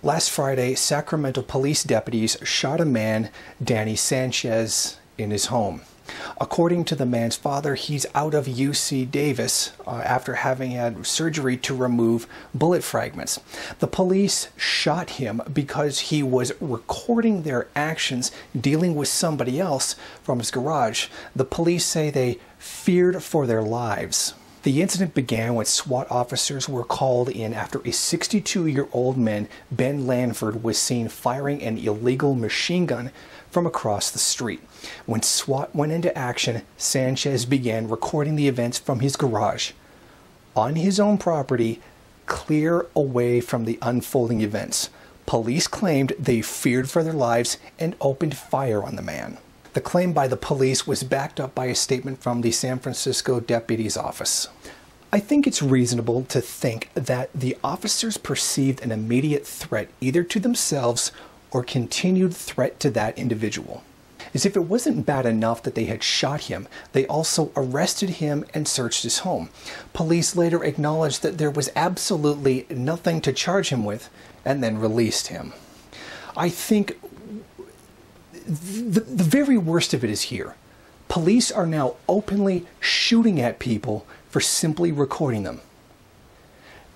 Last Friday, Sacramento police deputies shot a man, Danny Sanchez, in his home. According to the man's father, he's out of UC Davis after having had surgery to remove bullet fragments. The police shot him because he was recording their actions dealing with somebody else from his garage. The police say they feared for their lives. The incident began when SWAT officers were called in after a 62-year-old man, Ben Lanford, was seen firing an illegal machine gun from across the street. When SWAT went into action, Sanchez began recording the events from his garage on his own property, clear away from the unfolding events. Police claimed they feared for their lives and opened fire on the man. The claim by the police was backed up by a statement from the San Francisco deputy's office. I think it's reasonable to think that the officers perceived an immediate threat either to themselves or continued threat to that individual. As if it wasn't bad enough that they had shot him, they also arrested him and searched his home. Police later acknowledged that there was absolutely nothing to charge him with and then released him. I think the very worst of it is here. Police are now openly shooting at people for simply recording them.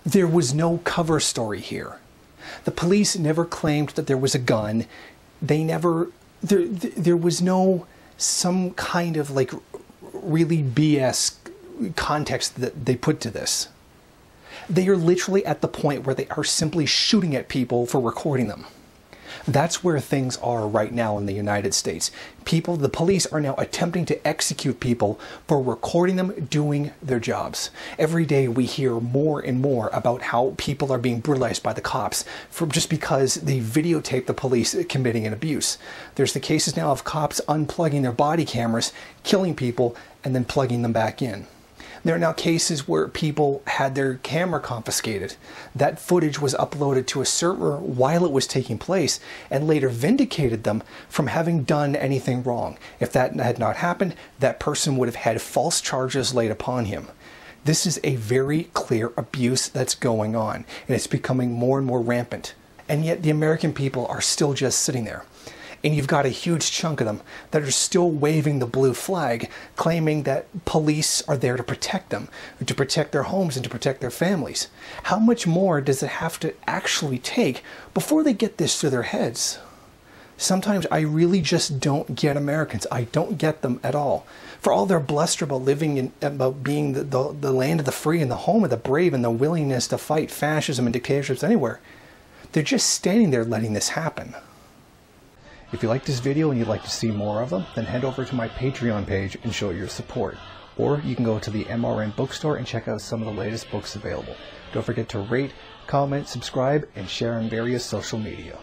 There was no cover story here. The police never claimed that there was a gun. There was no some kind of like really BS context that they put to this. They are literally at the point where they are simply shooting at people for recording them. That's where things are right now in the United States. The police are now attempting to execute people for recording them doing their jobs. Every day we hear more and more about how people are being brutalized by the cops just because they videotape the police committing an abuse. There's the cases now of cops unplugging their body cameras, killing people, and then plugging them back in. There are now cases where people had their camera confiscated. That footage was uploaded to a server while it was taking place and later vindicated them from having done anything wrong. If that had not happened, that person would have had false charges laid upon him. This is a very clear abuse that's going on, and it's becoming more and more rampant. And yet the American people are still just sitting there. And you've got a huge chunk of them that are still waving the blue flag, claiming that police are there to protect them, to protect their homes and to protect their families. How much more does it have to actually take before they get this through their heads? Sometimes I really just don't get Americans. I don't get them at all. For all their bluster about about being the land of the free and the home of the brave and the willingness to fight fascism and dictatorships anywhere, they're just standing there letting this happen. If you like this video and you'd like to see more of them, then head over to my Patreon page and show your support. Or you can go to the MRN bookstore and check out some of the latest books available. Don't forget to rate, comment, subscribe, and share on various social media.